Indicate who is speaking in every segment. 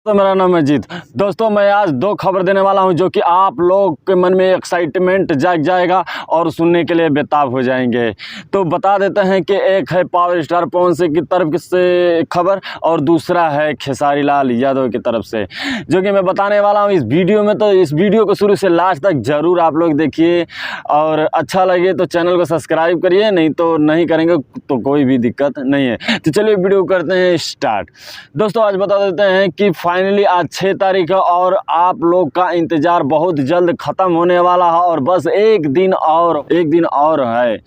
Speaker 1: तो मेरा नाम है जीत। दोस्तों मैं आज दो खबर देने वाला हूं जो कि आप लोग के मन में एक्साइटमेंट जाग जाएगा और सुनने के लिए बेताब हो जाएंगे। तो बता देते हैं कि एक है पावर स्टार पवन सिंह की तरफ से खबर और दूसरा है खेसारी लाल यादव की तरफ से, जो कि मैं बताने वाला हूं इस वीडियो में। तो इस वीडियो को शुरू से लास्ट तक ज़रूर आप लोग देखिए और अच्छा लगे तो चैनल को सब्सक्राइब करिए, नहीं तो नहीं करेंगे तो कोई भी दिक्कत नहीं है। तो चलिए वीडियो करते हैं स्टार्ट। दोस्तों आज बता देते हैं कि फाइनली आज 6 तारीख है और आप लोग का इंतज़ार बहुत जल्द ख़त्म होने वाला है और बस एक दिन और है।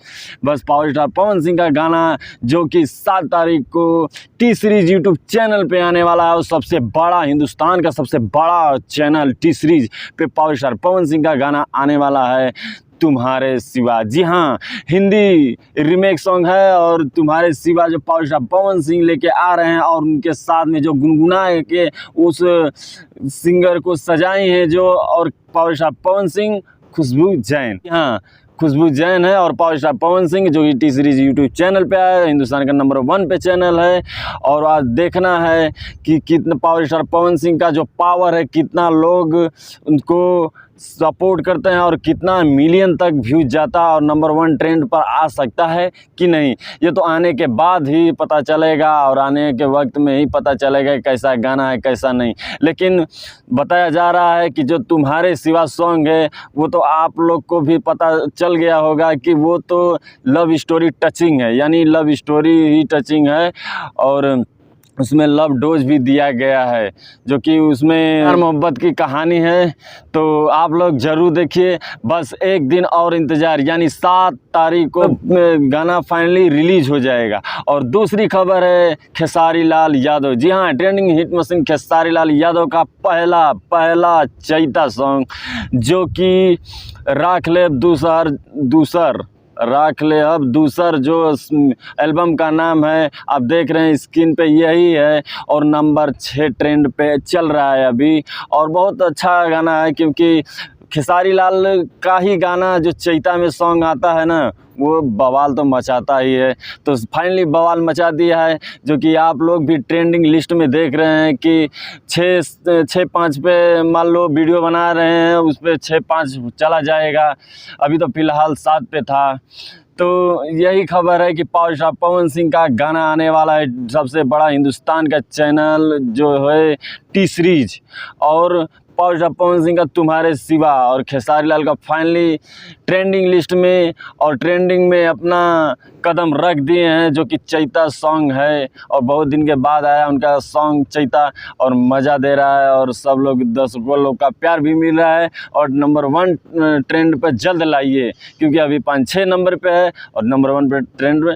Speaker 1: बस पावर स्टार पवन सिंह का गाना जो कि 7 तारीख को टी सीरीज यूट्यूब चैनल पे आने वाला है, और सबसे बड़ा हिंदुस्तान का सबसे बड़ा चैनल टी सीरीज पे पावर स्टार पवन सिंह का गाना आने वाला है, तुम्हारे सिवा। जी हाँ, हिंदी रीमेक सॉन्ग है और तुम्हारे सिवा जो पावर स्टार पवन सिंह लेके आ रहे हैं और उनके साथ में जो गुनगुनाए के उस सिंगर को सजाई हैं जो, और पावर स्टार पवन सिंह खुशबू जैन। हाँ, खुशबू जैन है और पावर स्टार पवन सिंह जो कि टी सीरीज यूट्यूब चैनल पे आया है, हिंदुस्तान का नंबर 1 पे चैनल है। और आज देखना है कि कितना पावर स्टार पवन सिंह का जो पावर है, कितना लोग उनको सपोर्ट करते हैं और कितना मिलियन तक व्यूज जाता है और नंबर 1 ट्रेंड पर आ सकता है कि नहीं, ये तो आने के बाद ही पता चलेगा और आने के वक्त में ही पता चलेगा कैसा गाना है कैसा नहीं। लेकिन बताया जा रहा है कि जो तुम्हारे सिवा सॉन्ग है वो तो आप लोग को भी पता चल गया होगा कि वो तो लव स्टोरी टचिंग है, यानी लव स्टोरी ही टचिंग है और उसमें लव डोज भी दिया गया है, जो कि उसमें प्यार मोहब्बत की कहानी है। तो आप लोग ज़रूर देखिए, बस एक दिन और इंतज़ार, यानी 7 तारीख को गाना फाइनली रिलीज़ हो जाएगा। और दूसरी खबर है खेसारी लाल यादव। जी हाँ, trending hit machine Khesari Lal Yadav का पहला चैता सॉन्ग जो कि राख ले अब दूसर जो एल्बम का नाम है, आप देख रहे हैं स्क्रीन पे यही है और नंबर 6 ट्रेंड पे चल रहा है अभी। और बहुत अच्छा गाना है क्योंकि खेसारी लाल का ही गाना जो चैता में सॉन्ग आता है ना, वो बवाल तो मचाता ही है। तो फाइनली बवाल मचा दिया है, जो कि आप लोग भी ट्रेंडिंग लिस्ट में देख रहे हैं कि 6-5 पे मान लो वीडियो बना रहे हैं, उस पर 6-5 चला जाएगा। अभी तो फ़िलहाल 7 पे था। तो यही खबर है कि पावर स्टार पवन सिंह का गाना आने वाला है, सबसे बड़ा हिंदुस्तान का चैनल जो है टी सीरीज, और पावर स्टार पवन सिंह का तुम्हारे सिवा और खेसारी लाल का फाइनली ट्रेंडिंग लिस्ट में और ट्रेंडिंग में अपना कदम रख दिए हैं, जो कि चैता सॉन्ग है। और बहुत दिन के बाद आया उनका सॉन्ग चैता और मज़ा दे रहा है और सब लोग दर्शकों लोग का प्यार भी मिल रहा है। और नंबर 1 ट्रेंड पर जल्द लाइए, क्योंकि अभी 5-6 नंबर पे है और नंबर 1 पे ट्रेंड में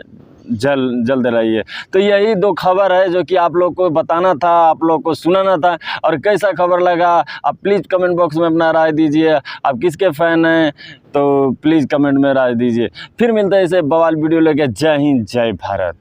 Speaker 1: जल्द रहिए। तो यही 2 खबर है जो कि आप लोग को बताना था, आप लोग को सुनाना था। और कैसा खबर लगा आप प्लीज़ कमेंट बॉक्स में अपना राय दीजिए। आप किसके फ़ैन हैं तो प्लीज़ कमेंट में राय दीजिए। फिर मिलते हैं ऐसे बवाल वीडियो लेके। जय हिंद, जय भारत।